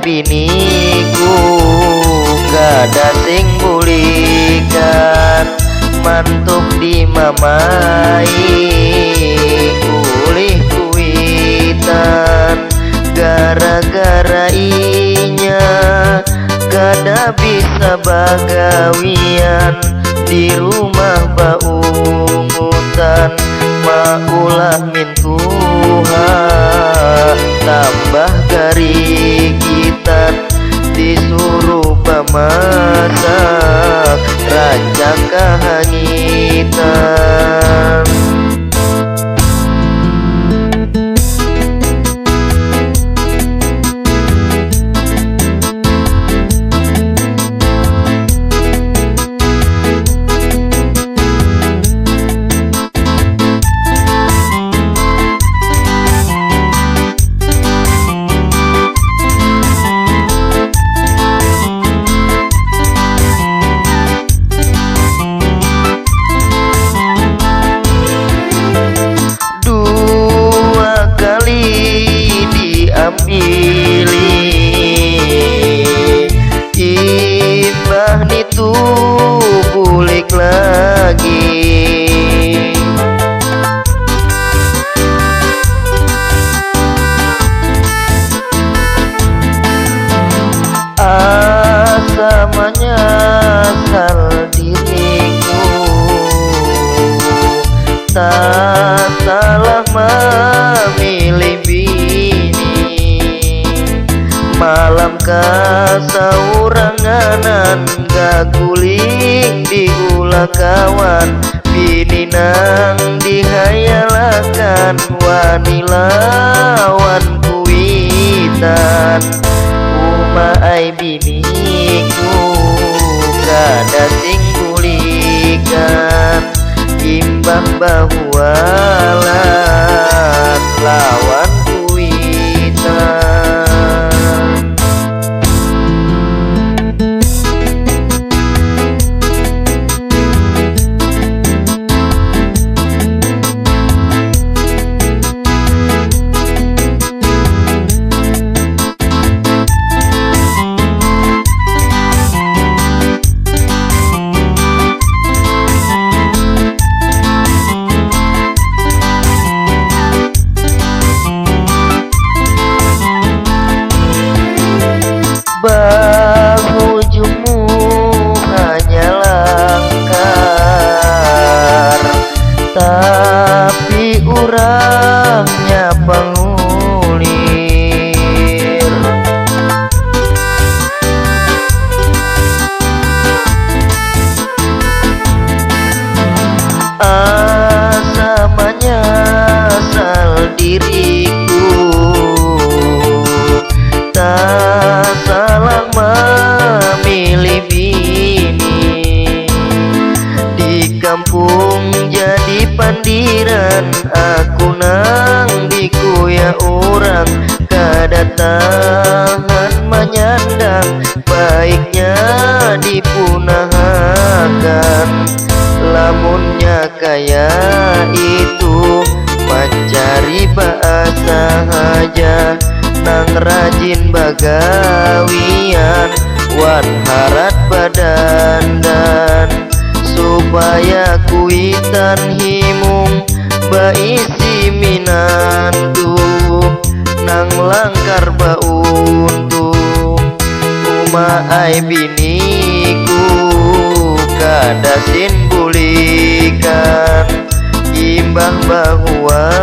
biniku kada sing bulikan mantuk di mamai kulih kuitan gara-gara inya kada bisa bagawian di rumah baungutan maulah min Tuhan tambah garigitan disuruh pemasak raja kahangitan. Pilih imbah nitu bulik lagi asamanya asal diriku tak salah memilih malam kasauranganan gaguling di gula kawan bini nang dihayalakan wanilawan kuitan umai biniku kada sing bulikan imbang bahualan lawan kuitan. Bahujumu hanya langkar tapi urangnya pengulir asamanya asal diriku tak salah memilih bini di kampung jadi pandiran aku nang dikuya orang kada tahan menyandang baiknya dipunahakan lamunnya kaya itu mencari bahasa aja nang rajin bagawian wan harat badan dan supaya kuitan himung baisi minantu nang langkar bauntung umai biniku kada sin bulikan imbang bahwa